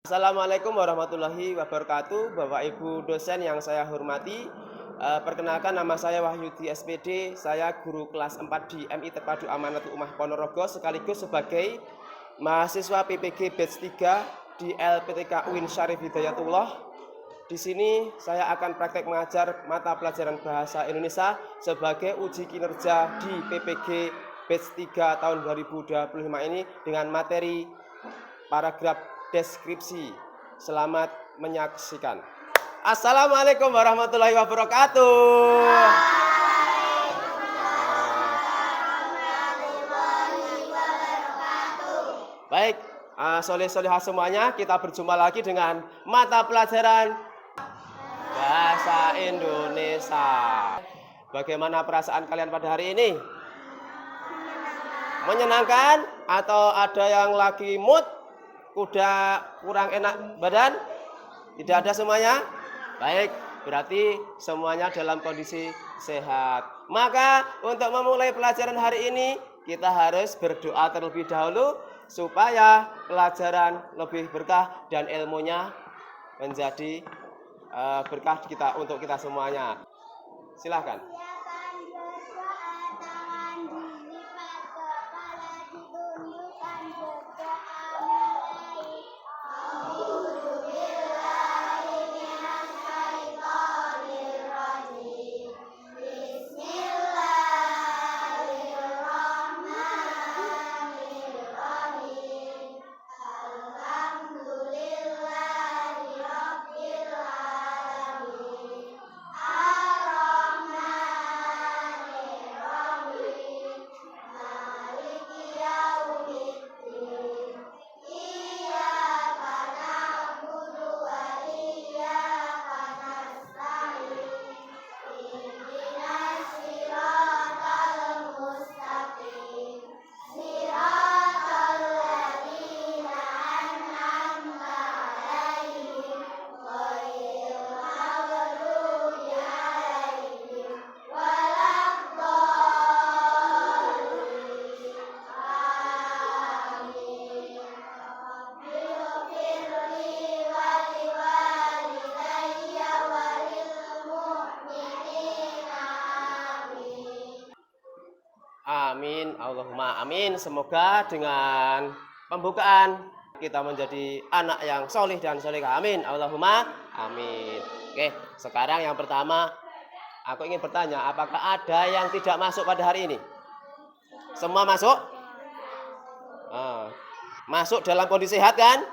Assalamualaikum warahmatullahi wabarakatuh, Bapak Ibu dosen yang saya hormati. Perkenalkan, nama saya Wahyudi SPD, saya guru kelas 4 di MI Terpadu Amanatul Ummah Ponorogo, sekaligus sebagai mahasiswa PPG Batch 3 di LPTK UIN Syarif Hidayatullah. Di sini saya akan praktek mengajar mata pelajaran bahasa Indonesia sebagai uji kinerja di PPG Batch 3 tahun 2025 ini dengan materi paragraf deskripsi. Selamat menyaksikan. Assalamualaikum warahmatullahi wabarakatuh. Baik, soleh-solehah semuanya, kita berjumpa lagi dengan mata pelajaran bahasa Indonesia. Bagaimana perasaan kalian pada hari ini? Menyenangkan atau ada yang lagi mood? Udah kurang enak badan? Tidak ada semuanya? Baik, berarti semuanya dalam kondisi sehat. Maka untuk memulai pelajaran hari ini, kita harus berdoa terlebih dahulu supaya pelajaran lebih berkah dan ilmunya menjadi berkah untuk kita semuanya. Silahkan. Amin, Allahumma amin. Semoga dengan pembukaan kita menjadi anak yang solih dan solehah. Amin, Allahumma amin. Oke, sekarang yang pertama aku ingin bertanya, apakah ada yang tidak masuk pada hari ini? Semua masuk? Masuk dalam kondisi sehat kan?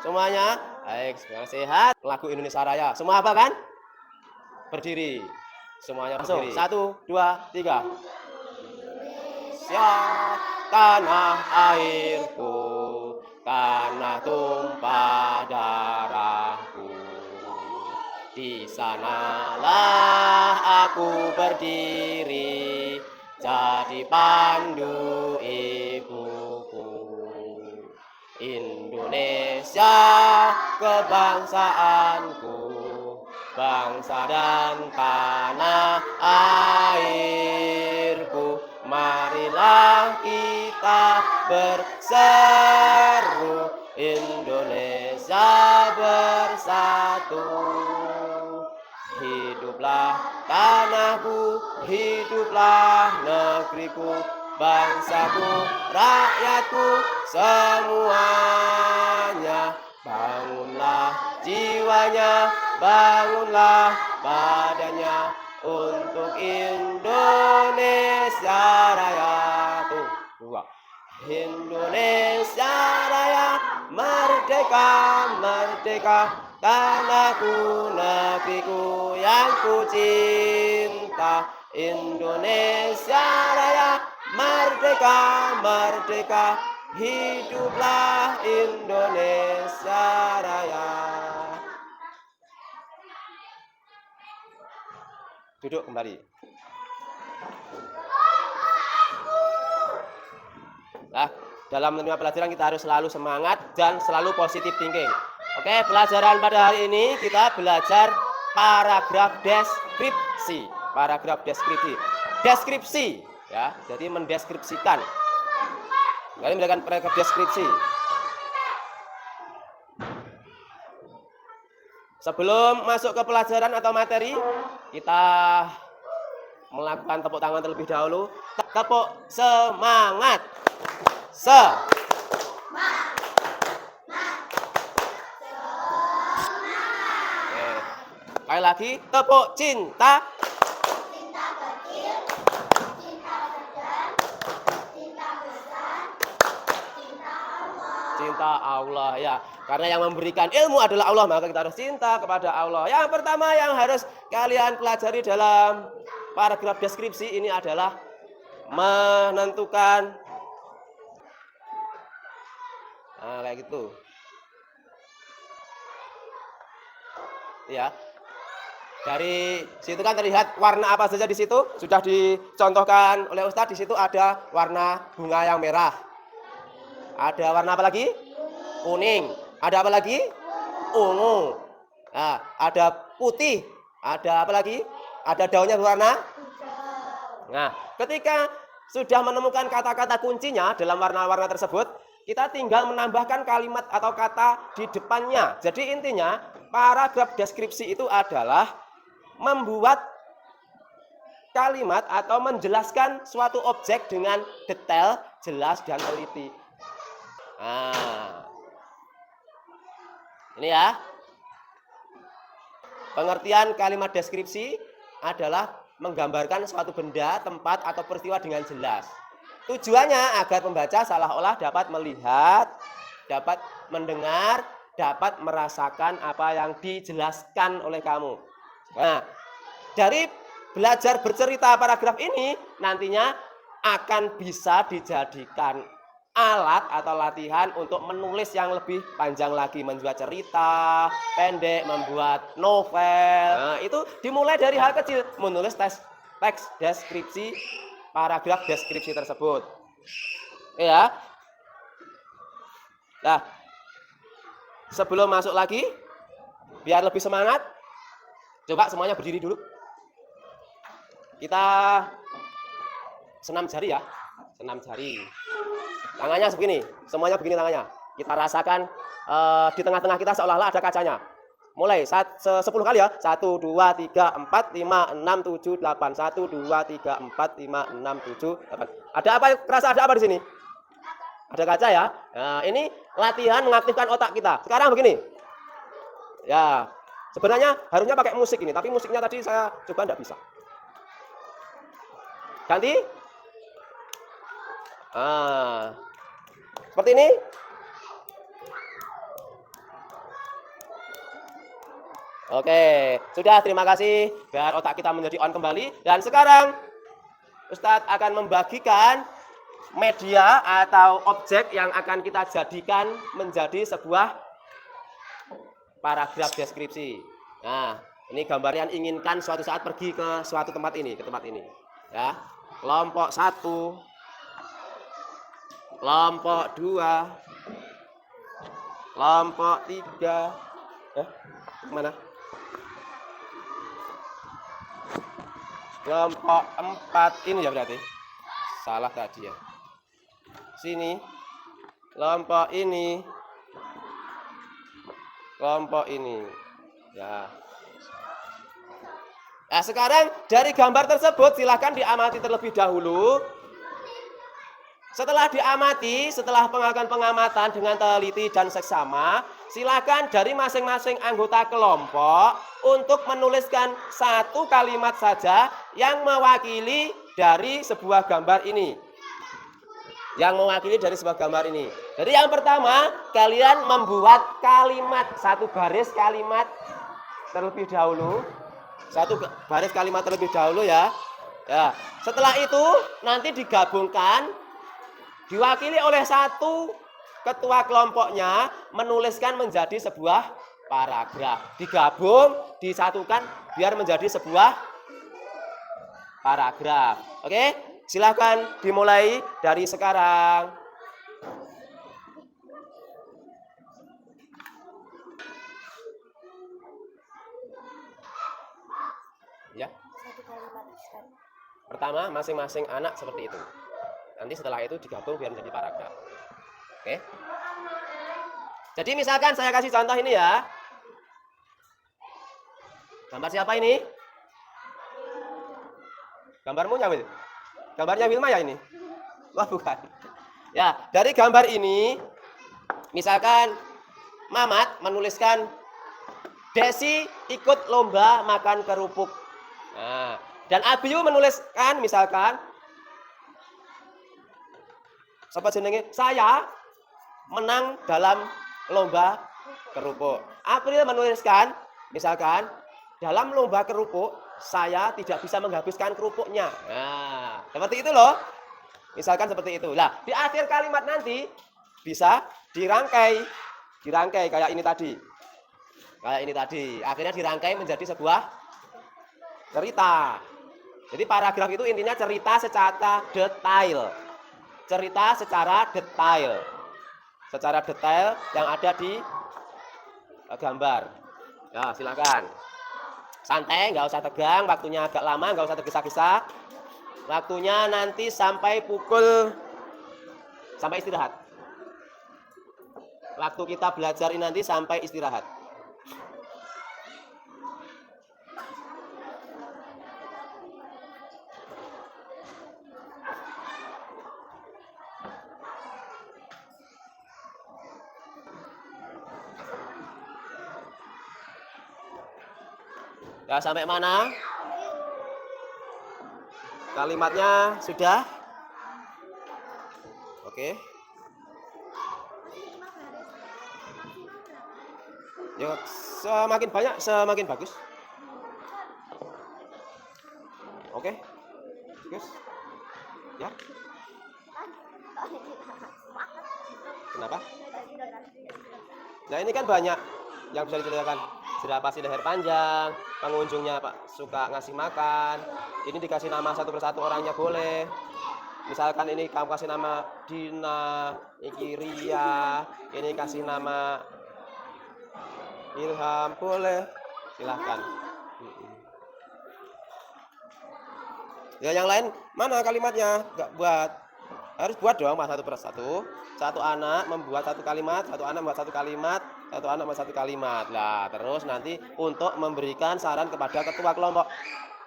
Semuanya? Baik, semua sehat. Lagu Indonesia Raya. Semua apa kan? Berdiri. Semuanya berdiri. 1, 2, 3. Tanah airku, tanah tumpah darahku, di sanalah aku berdiri, jadi pandu ibuku. Indonesia kebangsaanku, bangsa dan tanah airku. Marilah kita berseru, Indonesia bersatu. Hiduplah tanahku, hiduplah negeriku, bangsaku, rakyatku, semuanya. Bangunlah jiwanya, bangunlah badannya, untuk Indonesia Raya. Dua. Indonesia Raya, merdeka, merdeka, tanahku, negeriku yang ku cinta. Indonesia Raya, merdeka, merdeka, hiduplah Indonesia Raya. Duduk kembali. Nah, dalam menerima pelajaran kita harus selalu semangat dan selalu positif thinking. Oke, pelajaran pada hari ini kita belajar paragraf deskripsi. Paragraf deskripsi. Deskripsi, ya. Jadi mendeskripsikan. Kalian melakukan paragraf deskripsi. Sebelum masuk ke pelajaran atau materi, kita melakukan tepuk tangan terlebih dahulu. Tepuk semangat. Sekali lagi, tepuk cinta. Cinta kecil, cinta sedang, cinta besar, cinta Allah. Cinta Allah ya. Karena yang memberikan ilmu adalah Allah, maka kita harus cinta kepada Allah. Yang pertama yang harus kalian pelajari dalam paragraf deskripsi ini adalah menentukan kayak gitu. Ya. Dari situ kan terlihat warna apa saja di situ. Sudah dicontohkan oleh Ustadz, di situ ada warna bunga yang merah. Ada warna apa lagi? Kuning. Ada apa lagi? Ungu. Nah, ada putih. Ada apa lagi? Ada daunnya berwarna? Nah, ketika sudah menemukan kata-kata kuncinya dalam warna-warna tersebut, kita tinggal menambahkan kalimat atau kata di depannya. Jadi intinya, paragraf deskripsi itu adalah membuat kalimat atau menjelaskan suatu objek dengan detail, jelas, dan teliti. Nah, ini ya. Pengertian kalimat deskripsi adalah menggambarkan suatu benda, tempat, atau peristiwa dengan jelas. Tujuannya agar pembaca seolah-olah dapat melihat, dapat mendengar, dapat merasakan apa yang dijelaskan oleh kamu. Nah, dari belajar bercerita paragraf ini nantinya akan bisa dijadikan alat atau latihan untuk menulis yang lebih panjang lagi, membuat cerita pendek, membuat novel. Nah, itu dimulai dari hal kecil, menulis teks deskripsi, paragraf deskripsi tersebut. Ya. Nah, sebelum masuk lagi, biar lebih semangat, coba semuanya berdiri dulu. Kita senam jari ya, senam jari. Tangannya segini, semuanya begini tangannya. Kita rasakan di tengah-tengah kita seolah-olah ada kacanya. Mulai 10 kali ya. 1, 2, 3, 4, 5, 6, 7, 8. 1, 2, 3, 4, 5, 6, 7, 8. Ada apa? Kerasa ada apa di sini? Ada kaca ya. Nah, ini latihan mengaktifkan otak kita. Sekarang begini. Ya, sebenarnya harusnya pakai musik ini, tapi musiknya tadi saya coba enggak bisa. Ganti. Seperti ini. Oke, sudah, terima kasih. Biar otak kita menjadi on kembali. Dan sekarang Ustadz akan membagikan media atau objek yang akan kita jadikan menjadi sebuah paragraf deskripsi. Nah, ini gambarnya inginkan suatu saat pergi ke suatu tempat ini, ya. Kelompok 1, kelompok 2, kelompok 3. Mana? Kelompok 4 ini ya berarti. Salah tadi ya. Sini. Kelompok ini. Kelompok ini. Ya. Nah, sekarang dari gambar tersebut silahkan diamati terlebih dahulu. Setelah diamati, setelah melakukan pengamatan dengan teliti dan seksama, silakan dari masing-masing anggota kelompok untuk menuliskan satu kalimat saja yang mewakili dari sebuah gambar ini. Jadi yang pertama, kalian membuat kalimat, satu baris kalimat terlebih dahulu. Ya. Ya. Setelah itu nanti digabungkan, diwakili oleh satu ketua kelompoknya menuliskan menjadi sebuah paragraf. Digabung, disatukan biar menjadi sebuah paragraf. Oke, silakan dimulai dari sekarang. Ya. Pertama, masing-masing anak seperti itu. Nanti setelah itu digabung biar menjadi paragraf. Oke. Jadi misalkan saya kasih contoh ini ya. Gambar siapa ini? Gambarmu Wil? Gambarnya Wilma ya ini? Wah bukan. Ya, dari gambar ini, misalkan Mamat menuliskan Desi ikut lomba makan kerupuk. Nah, dan Abiyu menuliskan misalkan siapa jenenge? Saya menang dalam lomba kerupuk. April menuliskan misalkan dalam lomba kerupuk saya tidak bisa menghabiskan kerupuknya. Nah, seperti itu loh. Misalkan seperti itu. Nah, di akhir kalimat nanti bisa dirangkai kayak ini tadi. Kayak ini tadi. Akhirnya dirangkai menjadi sebuah cerita. Jadi paragraf itu intinya cerita secara detail. Cerita secara detail. Secara detail yang ada di gambar. Ya, silakan. Santai, nggak usah tegang, waktunya agak lama, nggak usah tergesa-gesa. Waktunya nanti sampai istirahat. Waktu kita belajar ini nanti sampai istirahat. Ya, sampai mana? Kalimatnya sudah? Oke. Ya, semakin banyak semakin bagus. Oke. Bagus. Ya. Kenapa? Nah, ini kan banyak yang bisa diceritakan. Jerapah pasti leher panjang, pengunjungnya Pak suka ngasih makan. Ini dikasih nama satu persatu orangnya boleh. Misalkan ini kamu kasih nama Dina, Iki Ria, ini kasih nama Ilham, boleh. Silahkan. Ya yang lain mana kalimatnya? Enggak buat. Harus buat dong Mas, satu persatu. Satu anak membuat satu kalimat, satu anak membuat satu kalimat, satu anak membuat satu kalimat. Nah, terus nanti untuk memberikan saran kepada ketua kelompok.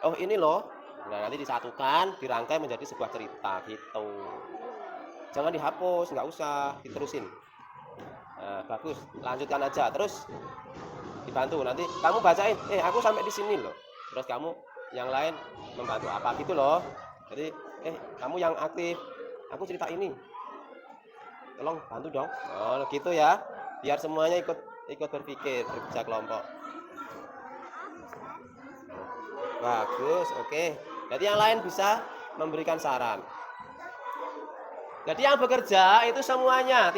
Oh, ini loh. Nah, nanti disatukan, dirangkai menjadi sebuah cerita gitu. Jangan dihapus, nggak usah, diterusin. Nah, bagus, lanjutkan aja. Terus dibantu nanti kamu bacain. Aku sampai di sini loh. Terus kamu yang lain membantu apa gitu loh. Jadi, kamu yang aktif. Aku cerita ini. Tolong bantu dong. Oh, gitu ya. Biar semuanya ikut berpikir, bekerja kelompok. Bagus, oke. Jadi yang lain bisa memberikan saran. Jadi yang bekerja itu semuanya.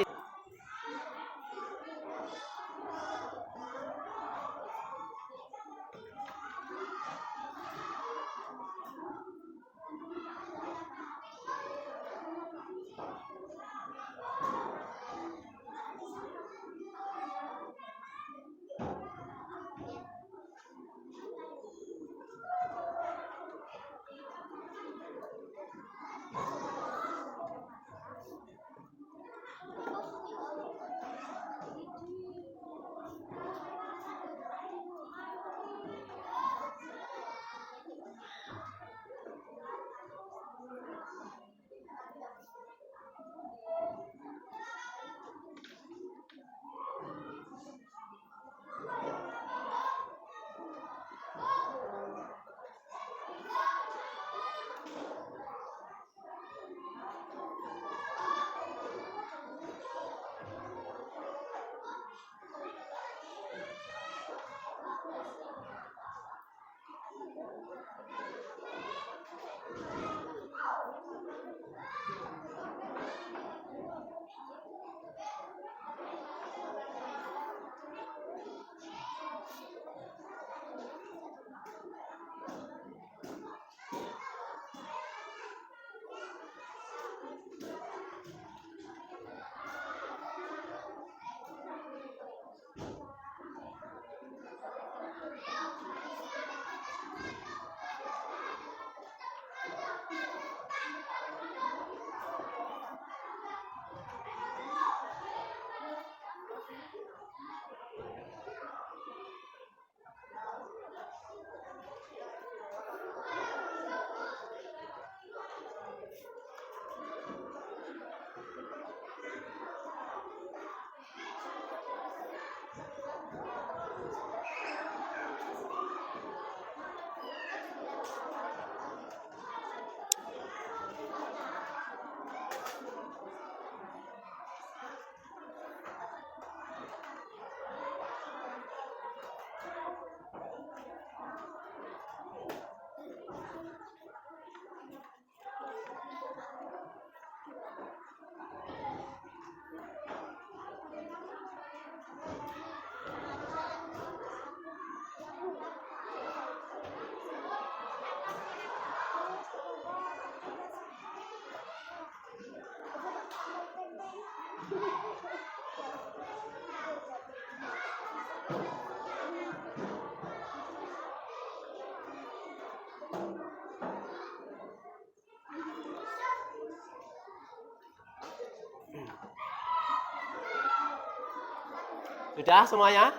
Sudah semuanya?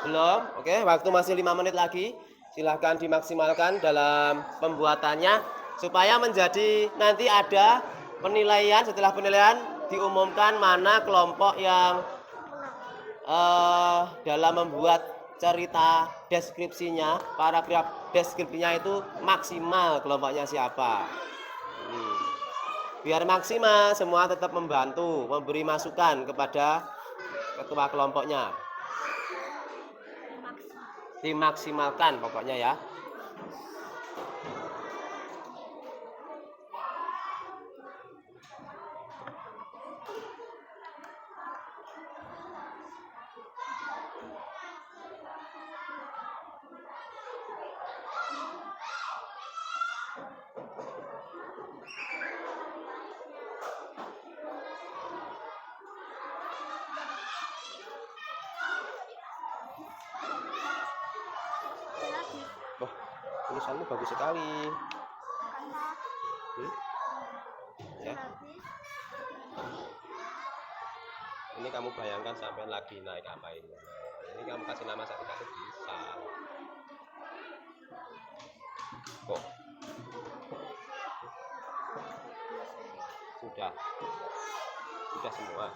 Belum? Oke, waktu masih 5 menit lagi. Silahkan dimaksimalkan dalam pembuatannya supaya menjadi nanti ada penilaian. Setelah penilaian diumumkan mana kelompok yang dalam membuat cerita deskripsinya, paragraf deskripsinya itu maksimal, kelompoknya siapa. Biar maksimal, semua tetap membantu, memberi masukan kepada ketua kelompoknya. Dimaksimalkan pokoknya ya. Wah, tulisanmu bagus sekali. Ya. Ini kamu bayangkan sampai lagi naik apa ini. Ini kamu kasih nama satu-satu bisa. Kok? Sudah semua.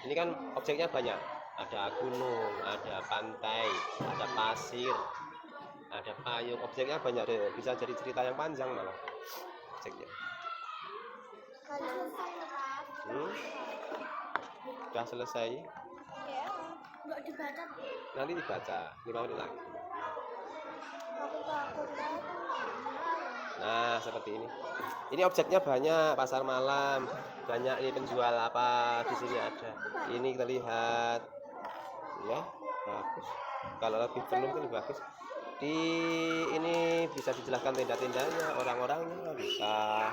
Ini kan objeknya banyak. Ada gunung, ada pantai, ada pasir, ada payung. Objeknya banyak deh. Bisa jadi cerita yang panjang malah objeknya. Sudah selesai? Enggak dibaca. Nanti dibaca 5 menit lagi. Nah, seperti ini. Ini objeknya banyak, pasar malam, banyak ini penjual apa di sini ada. Ini kita lihat. Ya, bagus. Kalau lebih penuh itu lebih bagus. Di ini bisa dijelaskan tenda-tendanya, orang-orangnya bisa.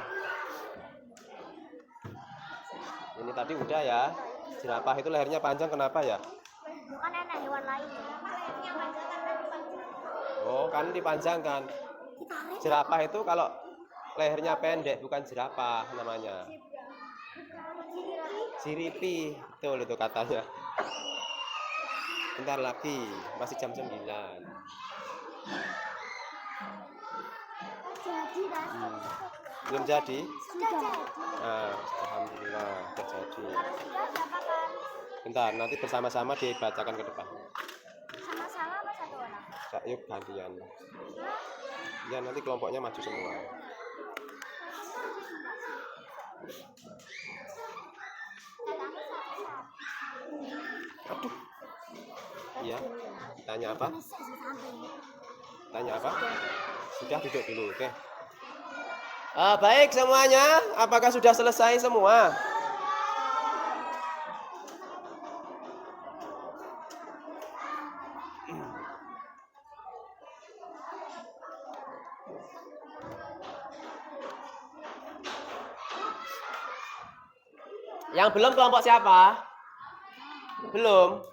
Ini tadi udah ya. Jerapah itu lehernya panjang kenapa ya? Bukan enak hewan lain. Oh, kan dipanjangkan. Jerapah itu kalau lehernya pendek bukan jerapah namanya. Siripi, betul itu katanya. Bentar lagi, masih jam 9. Belum jadi? Sudah jadi. Nah, alhamdulillah sudah jadi. Kalau sudah berapa kan? Bentar, nanti bersama-sama dibacakan ke depan. Sama-sama apa satu orang? Yuk gantian. Ya nanti kelompoknya maju semua. Aduh. Iya. Tanya apa? Tanya apa? Sudah duduk dulu, oke. Baik semuanya, apakah sudah selesai semua? Yang belum kelompok siapa? Belum?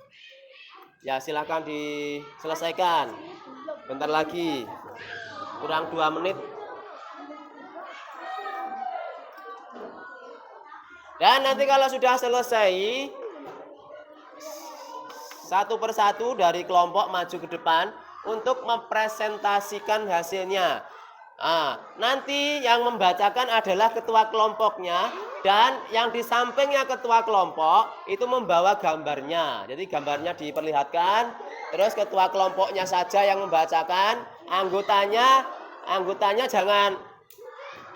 Ya silakan diselesaikan. Bentar lagi. Kurang 2 menit. Dan nanti kalau sudah selesai, satu persatu dari kelompok maju ke depan untuk mempresentasikan hasilnya. Nanti yang membacakan adalah ketua kelompoknya dan yang di sampingnya ketua kelompok itu membawa gambarnya. Jadi gambarnya diperlihatkan, terus ketua kelompoknya saja yang membacakan, anggotanya jangan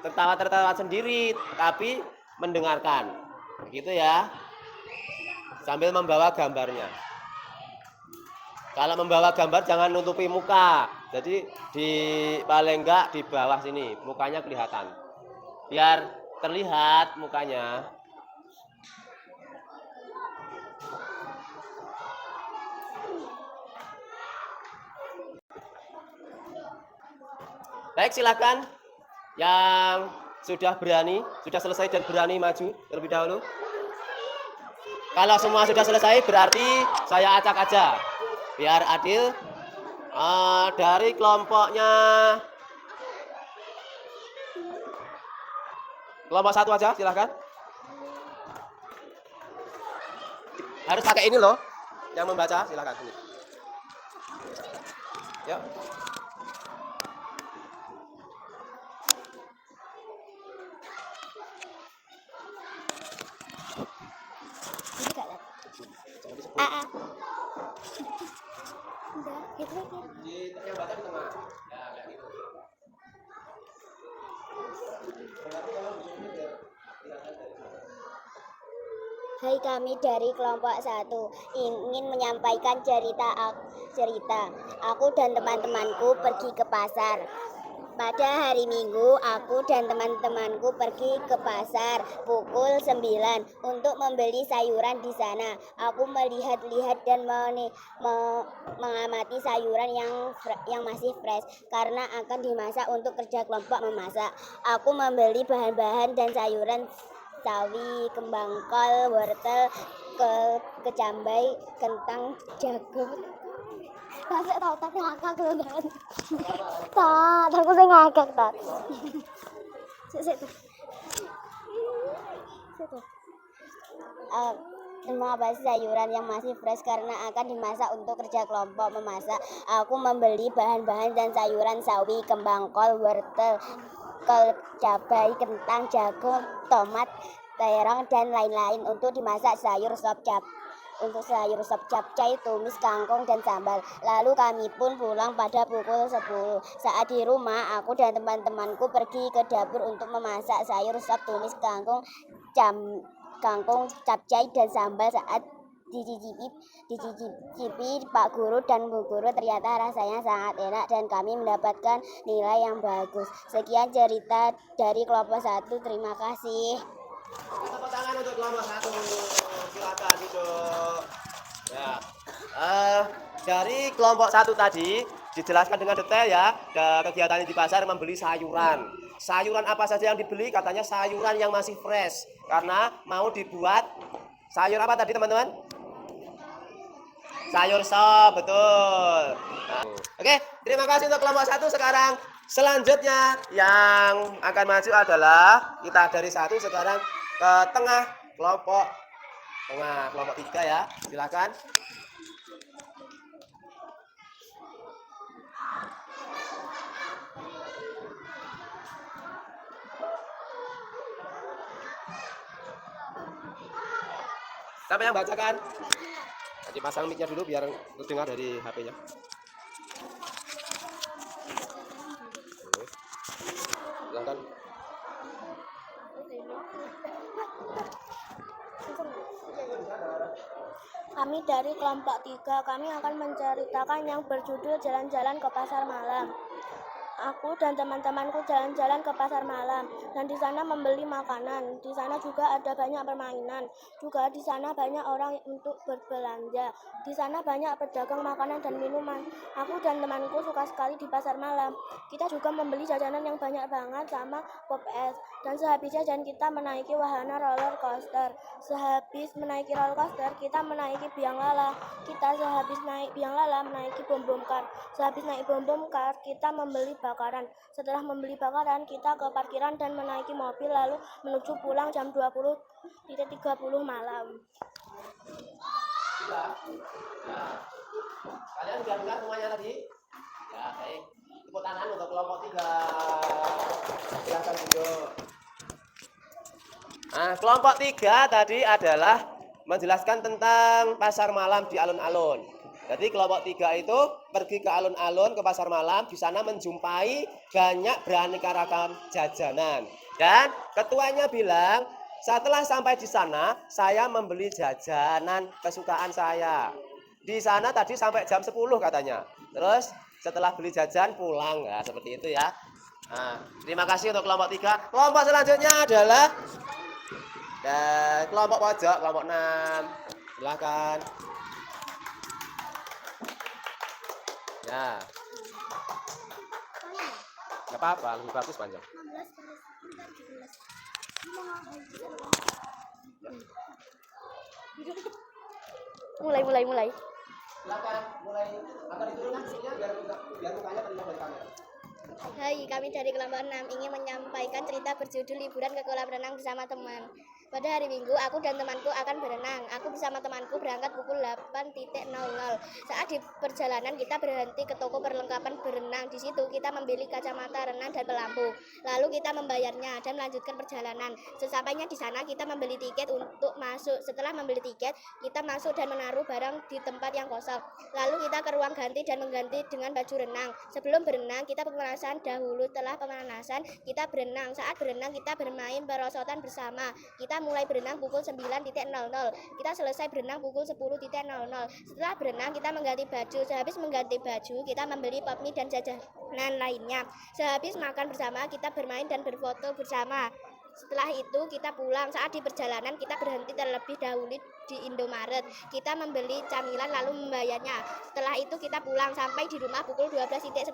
tertawa-tertawa sendiri, tapi mendengarkan. Begitu ya. Sambil membawa gambarnya. Kalau membawa gambar jangan nutupi muka. Jadi paling enggak di bawah sini, mukanya kelihatan. Biar terlihat mukanya. Baik, silakan. Yang sudah berani, sudah selesai dan berani maju terlebih dahulu. Kalau semua sudah selesai berarti saya acak aja. Biar adil. Dari kelompoknya kelompok 1 aja, silahkan. Harus pakai ini loh. Yang membaca silakan ini. Yuk. Ini gak lihat. Udah, gitu aja. Yang baca di tengah. Ya, kayak gitu. Hai, kami dari kelompok 1 ingin menyampaikan cerita. Aku dan teman-temanku pergi ke pasar. Pada hari Minggu, aku dan teman-temanku pergi ke pasar pukul 9 untuk membeli sayuran di sana. Aku melihat-lihat dan mengamati sayuran yang masih fresh karena akan dimasak untuk kerja kelompok memasak. Aku membeli bahan-bahan dan sayuran sawi, kembang kol, wortel, kecambai, kentang, jagung. Tasik tau tak ngakak lho kan. Tak, aku sing ngakak tak. Sik tuh. Semua sayuran yang masih fresh karena akan dimasak untuk kerja kelompok memasak. Aku membeli bahan-bahan dan sayuran sawi, kembang kol, wortel, cabai, kentang, jagung, tomat, terong dan lain-lain untuk dimasak sayur sop capcay, tumis, kangkung dan sambal. Lalu kami pun pulang pada pukul 10. Saat di rumah, aku dan teman-temanku pergi ke dapur untuk memasak sayur sop, tumis, kangkung, capcay dan sambal. Saat dicicipi Pak Guru dan Bu Guru, ternyata rasanya sangat enak dan kami mendapatkan nilai yang bagus. Sekian cerita dari kelompok 1. Terima kasih. Tepuk tangan untuk kelompok 1. Silakan duduk. Ya. Dari kelompok 1 tadi dijelaskan dengan detail ya. Kegiatannya di pasar membeli sayuran. Sayuran apa saja yang dibeli? Katanya sayuran yang masih fresh karena mau dibuat sayur apa tadi teman-teman? Sayur sop, betul. Nah, oke, terima kasih untuk kelompok 1. Sekarang selanjutnya yang akan maju adalah kita dari 1 sekarang ke tengah kelompok 3 ya. Silakan. Siapa yang bacakan? Nanti pasang mic-nya dulu biar terdengar dari HP-nya. Silakan. Kami dari kelompok 3, kami akan menceritakan yang berjudul Jalan-jalan ke Pasar Malam. Aku dan teman-temanku jalan-jalan ke pasar malam dan di sana membeli makanan. Di sana juga ada banyak permainan. Juga di sana banyak orang untuk berbelanja. Di sana banyak pedagang makanan dan minuman. Aku dan temanku suka sekali di pasar malam. Kita juga membeli jajanan yang banyak banget sama pop es. Dan sehabis jajan kita menaiki wahana roller coaster. Sehabis menaiki roller coaster, kita menaiki biang lala. Kita sehabis naik biang lala menaiki bom bom car. Sehabis naik bom bom car, kita membeli bakaran. Setelah membeli bakaran, kita ke parkiran dan menaiki mobil lalu menuju pulang jam 20.30 malam. Kalian sudah dengar semuanya tadi? Ya, baik. Tepuk tangan untuk kelompok 3. Silakan duduk. Nah, kelompok 3 tadi adalah menjelaskan tentang pasar malam di alun-alun. Jadi kelompok 3 itu pergi ke alun-alun, ke pasar malam, di sana menjumpai banyak beraneka ragam jajanan. Dan ketuanya bilang, setelah sampai di sana, saya membeli jajanan kesukaan saya. Di sana tadi sampai jam 10 katanya. Terus setelah beli jajan pulang, ya seperti itu ya. Nah, terima kasih untuk kelompok 3. Kelompok selanjutnya adalah kelompok pojok, kelompok 6. Silakan. Ya. Gak apa-apa, lebih bagus panjang. Mulai. Silakan, mulai. Akan diturunkan sini biar mukanya terlihat dari kamera. Hai, kami dari kelompok 6 ingin menyampaikan cerita berjudul liburan ke kolam renang bersama teman. Pada hari Minggu, aku dan temanku akan berenang. Aku bersama temanku berangkat pukul 8.00. Saat di perjalanan kita berhenti ke toko perlengkapan berenang. Di situ kita membeli kacamata renang dan pelampung. Lalu kita membayarnya dan melanjutkan perjalanan. Sesampainya di sana kita membeli tiket untuk masuk. Setelah membeli tiket, kita masuk dan menaruh barang di tempat yang kosong. Lalu kita ke ruang ganti dan mengganti dengan baju renang. Sebelum berenang, kita pemanasan dahulu. Setelah pemanasan, kita berenang. Saat berenang, kita bermain perosotan bersama. Kita mulai berenang pukul 9.00. Kita selesai berenang pukul 10.00. Setelah berenang, kita mengganti baju. Sehabis mengganti baju, kita membeli pop mie dan jajanan lainnya. Sehabis makan bersama, kita bermain dan berfoto bersama. Setelah itu kita pulang. Saat di perjalanan kita berhenti terlebih dahulu di Indomaret. Kita membeli camilan lalu membayarnya. Setelah itu kita pulang sampai di rumah pukul 12.10.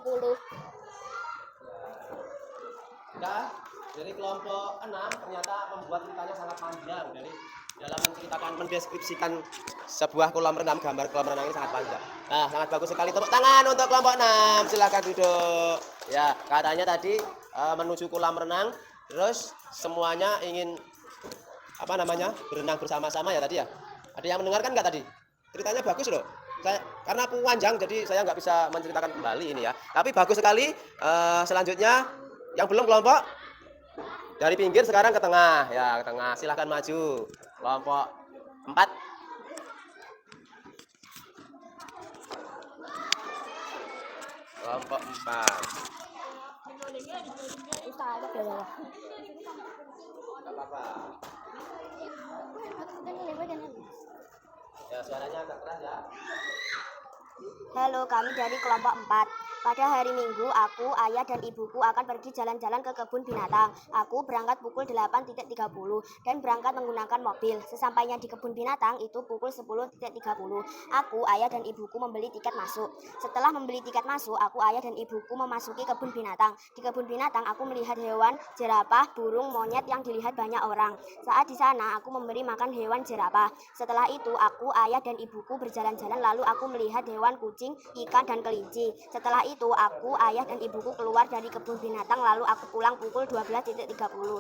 Nah, dari kelompok 6 ternyata membuat ceritanya sangat panjang. Dari dalam menceritakan, mendeskripsikan sebuah kolam renang, gambar kolam renang ini sangat panjang. Nah, sangat bagus sekali. Tepuk tangan untuk kelompok 6. Silakan duduk. Ya, katanya tadi menuju kolam renang, terus semuanya ingin berenang bersama-sama ya tadi ya. Ada yang mendengarkan nggak tadi? Ceritanya bagus loh. Karena panjang, jadi saya nggak bisa menceritakan kembali ini ya. Tapi bagus sekali. Selanjutnya yang belum kelompok dari pinggir sekarang ke tengah ya, ke tengah. Silahkan maju. Kelompok 4. Kelompok 4. Gak apa-apa. Ya, suaranya agak keras ya. Halo, kami dari kelompok 4. Pada hari Minggu, aku, ayah, dan ibuku akan pergi jalan-jalan ke kebun binatang. Aku berangkat pukul 8.30 dan berangkat menggunakan mobil. Sesampainya di kebun binatang itu pukul 10.30. Aku, ayah, dan ibuku membeli tiket masuk. Setelah membeli tiket masuk, aku, ayah, dan ibuku memasuki kebun binatang. Di kebun binatang, aku melihat hewan, jerapah, burung, monyet yang dilihat banyak orang. Saat di sana, aku memberi makan hewan jerapah. Setelah itu, aku, ayah, dan ibuku berjalan-jalan lalu aku melihat hewan kucing, ikan, dan kelinci. Setelah itu aku, ayah, dan ibuku keluar dari kebun binatang lalu aku pulang pukul 12.30.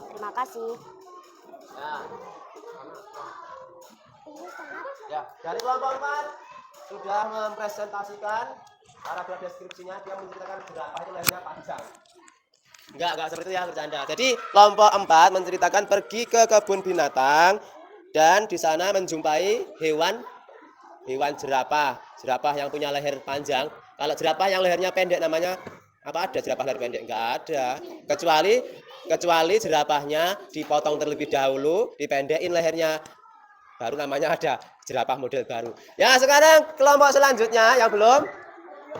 Terima kasih. Ya, dari kelompok 4 sudah mempresentasikan paragraf deskripsinya. Dia menceritakan berapa itu lehernya panjang. Enggak seperti itu ya, bercanda. Jadi kelompok 4 menceritakan pergi ke kebun binatang dan di sana menjumpai hewan jerapah yang punya leher panjang. Kalau jerapah yang lehernya pendek namanya apa? Ada jerapah leher pendek? Enggak ada. Kecuali jerapahnya dipotong terlebih dahulu, dipendekin lehernya, baru namanya ada jerapah model baru. Ya, sekarang kelompok selanjutnya yang belum,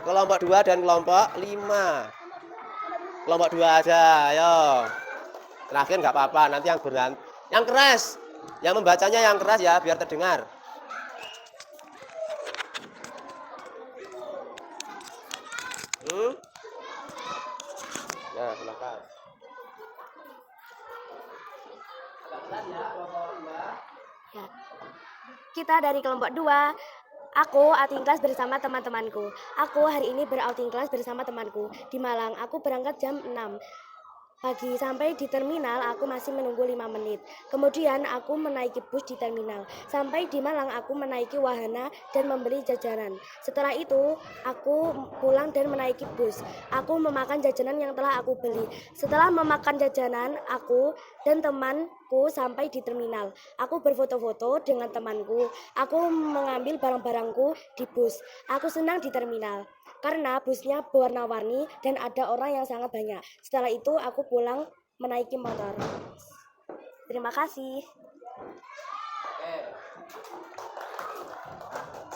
kelompok 2 dan kelompok 5. Kelompok 2 aja, ayo. Terakhir nggak apa-apa, nanti yang keras, yang membacanya yang keras ya biar terdengar. Ya, silakan. Ya. Kita dari kelompok 2. Aku outing kelas bersama teman-temanku. Aku hari ini berouting kelas bersama temanku di Malang. Aku berangkat jam 6 pagi. Sampai di terminal aku masih menunggu 5 menit. Kemudian aku menaiki bus di terminal. Sampai di Malang aku menaiki wahana dan membeli jajanan. Setelah itu aku pulang dan menaiki bus. Aku memakan jajanan yang telah aku beli. Setelah memakan jajanan, aku dan temanku sampai di terminal. Aku berfoto-foto dengan temanku. Aku mengambil barang-barangku di bus. Aku senang di terminal karena busnya berwarna-warni dan ada orang yang sangat banyak. Setelah itu aku pulang menaiki motor. Terima kasih.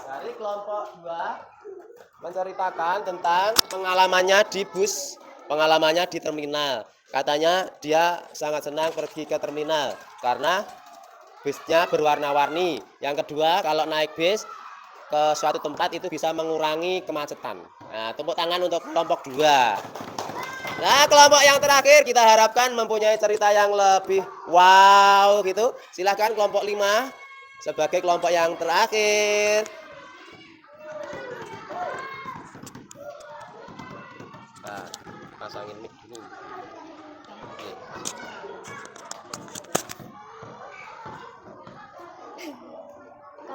Dari kelompok 2 menceritakan tentang pengalamannya di bus, pengalamannya di terminal. Katanya dia sangat senang pergi ke terminal karena busnya berwarna-warni. Yang kedua, kalau naik bis ke suatu tempat itu bisa mengurangi kemacetan. Nah, tepuk tangan untuk kelompok 2. Nah, kelompok yang terakhir kita harapkan mempunyai cerita yang lebih wow gitu. Silahkan kelompok 5 sebagai kelompok yang terakhir. Nah, pasangin mic dulu. Oke.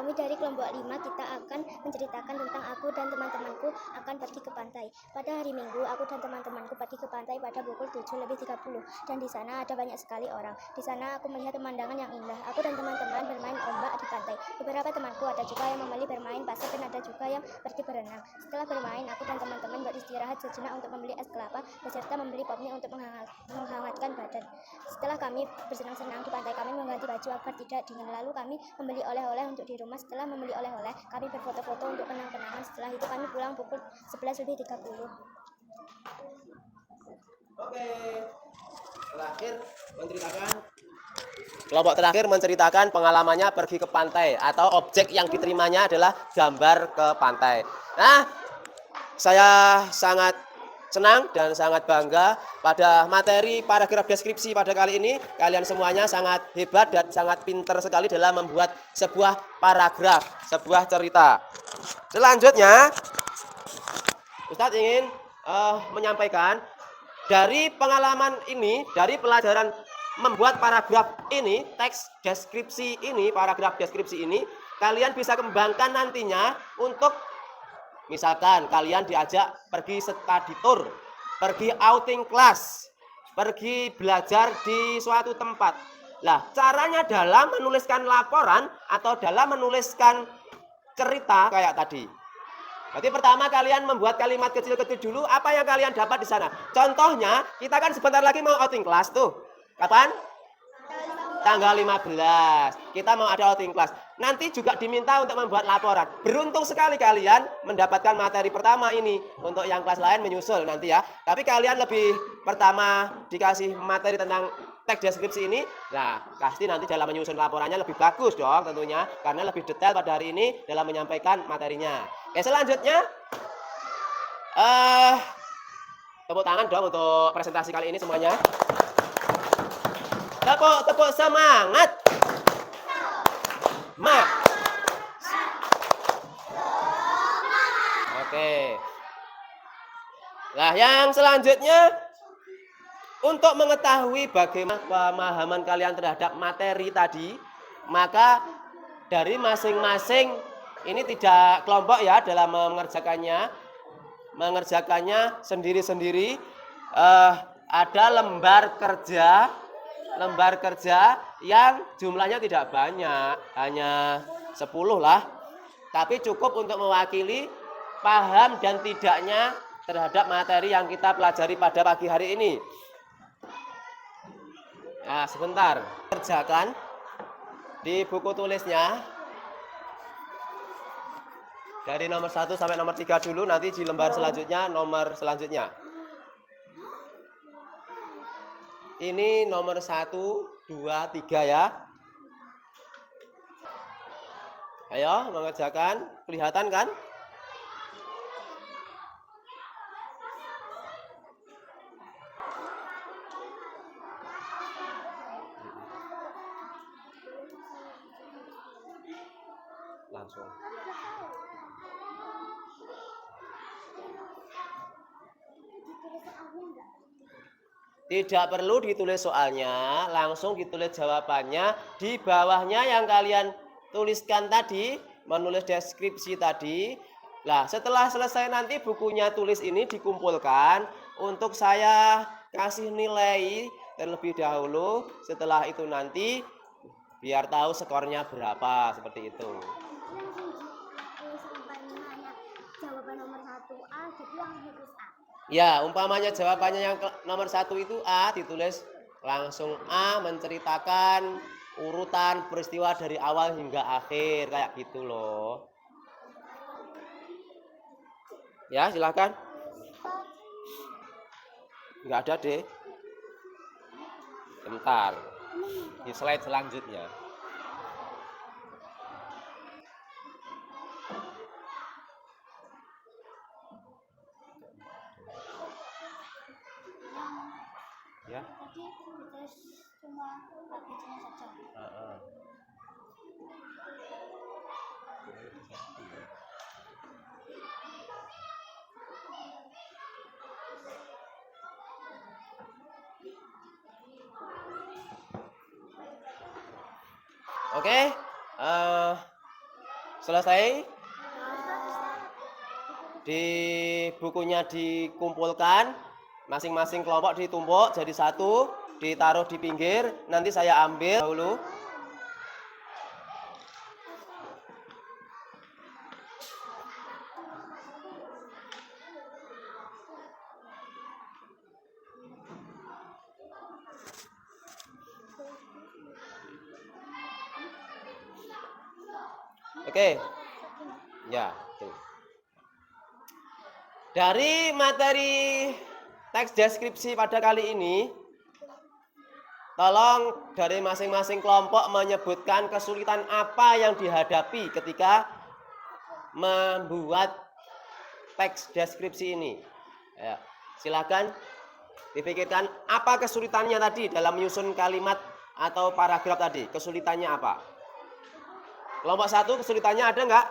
Kami dari kelompok 5 kita akan menceritakan tentang aku dan teman-temanku akan pergi ke pantai. Pada hari Minggu, aku dan teman-temanku pergi ke pantai pada pukul 7:30 dan di sana ada banyak sekali orang. Di sana aku melihat pemandangan yang indah. Aku dan teman-teman bermain ombak di pantai. Beberapa temanku ada juga yang memilih bermain pasir dan ada juga yang pergi berenang. Setelah bermain, aku dan teman-teman beristirahat sejenak untuk membeli es kelapa beserta membeli pop mie untuk menghangatkan badan. Setelah kami bersenang-senang di pantai, kami mengganti baju agar tidak dingin. Lalu kami membeli oleh-oleh untuk di rumah. Setelah membeli oleh-oleh, kami berfoto-foto untuk kenang-kenangan. Setelah itu kami pulang pukul 11:30. Oke. Terakhir menceritakan kelompok terakhir menceritakan pengalamannya pergi ke pantai atau objek yang diterimanya adalah gambar ke pantai. Nah, saya sangat senang dan sangat bangga pada materi paragraf deskripsi pada kali ini. Kalian semuanya sangat hebat dan sangat pintar sekali dalam membuat sebuah paragraf, sebuah cerita. Selanjutnya, Ustadz ingin menyampaikan dari pengalaman ini, dari pelajaran membuat paragraf ini, teks deskripsi ini, paragraf deskripsi ini, kalian bisa kembangkan nantinya untuk misalkan kalian diajak pergi study tour, pergi outing class, pergi belajar di suatu tempat. Lah, caranya dalam menuliskan laporan atau dalam menuliskan cerita kayak tadi. Berarti pertama kalian membuat kalimat kecil-kecil dulu, apa yang kalian dapat di sana. Contohnya, kita kan sebentar lagi mau outing class tuh. Kapan? Tanggal 15. Kita mau ada outing class. Nanti juga diminta untuk membuat laporan. Beruntung sekali kalian mendapatkan materi pertama ini. Untuk yang kelas lain menyusul nanti ya. Tapi kalian lebih pertama dikasih materi tentang teks deskripsi ini. Nah, pasti nanti dalam menyusun laporannya lebih bagus dong tentunya. Karena lebih detail pada hari ini dalam menyampaikan materinya. Oke, selanjutnya tepuk tangan dong untuk presentasi kali ini semuanya. Tepuk semangat. Oke. Nah, yang selanjutnya untuk mengetahui bagaimana pemahaman kalian terhadap materi tadi, maka dari masing-masing ini tidak kelompok ya dalam mengerjakannya sendiri-sendiri. Ada lembar kerja yang jumlahnya tidak banyak, hanya 10 lah. Tapi cukup untuk mewakili paham dan tidaknya terhadap materi yang kita pelajari pada pagi hari ini. Nah, sebentar, kerjakan di buku tulisnya dari nomor 1 sampai nomor 3 dulu, nanti di lembar selanjutnya nomor selanjutnya. Ini nomor 1, 2, 3 ya. Ayo mengerjakan, kelihatan kan? Langsung. Tidak perlu ditulis soalnya, langsung ditulis jawabannya di bawahnya yang kalian tuliskan tadi, menulis deskripsi tadi. Nah, setelah selesai nanti bukunya tulis ini dikumpulkan untuk saya kasih nilai terlebih dahulu. Setelah itu nanti biar tahu skornya berapa, seperti itu. Jawaban nomor 1A, jadi yang tulis A. Ya, umpamanya jawabannya yang nomor 1 itu A, ditulis langsung A, menceritakan urutan peristiwa dari awal hingga akhir, kayak gitu loh. Ya, silakan. Enggak ada deh. Bentar. Di slide selanjutnya. Ya. Tadi dites cuma ABC-nya saja. Oke. Selesai? Di bukunya dikumpulkan, masing-masing kelompok ditumpuk jadi satu, ditaruh di pinggir, nanti saya ambil dahulu. Oke. Ya, tuh. Dari materi teks deskripsi pada kali ini, tolong dari masing-masing kelompok menyebutkan kesulitan apa yang dihadapi ketika membuat teks deskripsi ini. Ya, silakan dipikirkan apa kesulitannya tadi dalam menyusun kalimat atau paragraf tadi. Kesulitannya apa? Kelompok 1 kesulitannya ada enggak?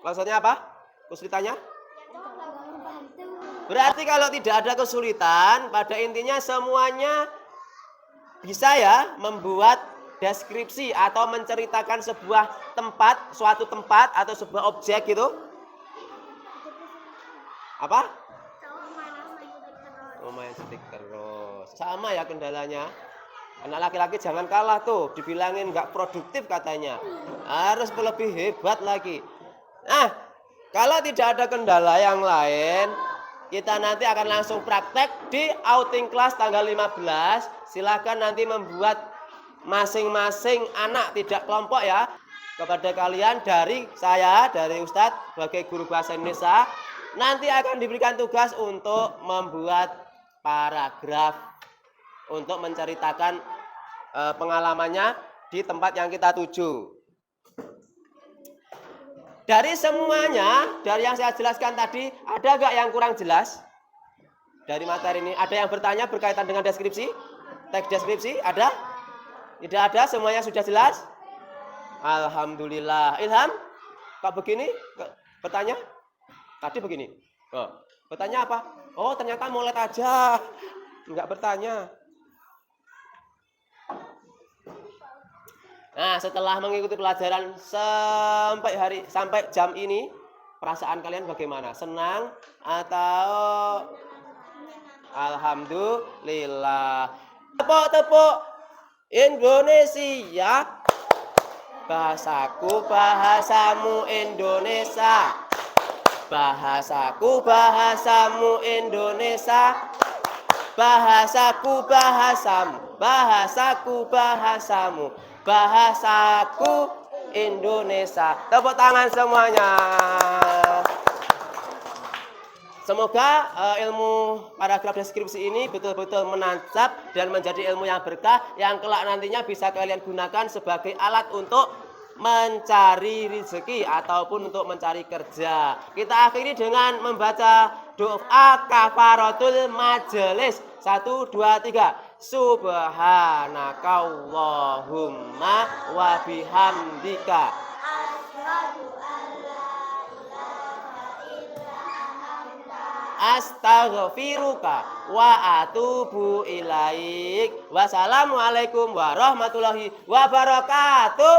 Maksudnya apa? Kesulitannya? Berarti kalau tidak ada kesulitan, pada intinya semuanya bisa ya membuat deskripsi atau menceritakan sebuah tempat, suatu tempat atau sebuah objek gitu. Apa? Oh, main stick terus. Sama ya kendalanya. Anak laki-laki jangan kalah tuh, dibilangin nggak produktif katanya. Harus lebih hebat lagi. Nah, kalau tidak ada kendala yang lain, kita nanti akan langsung praktek di outing class tanggal 15. Silakan nanti membuat masing-masing anak, tidak kelompok ya. Kepada kalian dari saya, dari Ustadz sebagai guru bahasa Indonesia, nanti akan diberikan tugas untuk membuat paragraf untuk menceritakan pengalamannya di tempat yang kita tuju. Dari semuanya, dari yang saya jelaskan tadi, ada nggak yang kurang jelas dari materi ini? Ada yang bertanya berkaitan dengan deskripsi? Teks deskripsi? Ada? Tidak ada? Semuanya sudah jelas? Alhamdulillah. Ilham, kok begini? Bertanya? Tadi begini. Oh, bertanya apa? Oh, ternyata molet aja. Enggak bertanya. Nah, setelah mengikuti pelajaran sampai jam ini, perasaan kalian bagaimana? Senang atau alhamdulillah? Tepuk-tepuk Indonesia. Bahasaku bahasamu Indonesia. Bahasaku bahasamu Indonesia. Bahasaku bahasamu. Bahasaku bahasamu. Bahasaku Indonesia. Tepuk tangan semuanya. Semoga ilmu paragraf deskripsi ini betul-betul menancap dan menjadi ilmu yang berkah yang kelak nantinya bisa kalian gunakan sebagai alat untuk mencari rezeki ataupun untuk mencari kerja. Kita akhiri dengan membaca doa kafaratul majelis. 1, 2, 3. Subhanakallahumma wa bihamdika. Astaghfiruka wa atubu ilaik. Wassalamualaikum warahmatullahi wabarakatuh.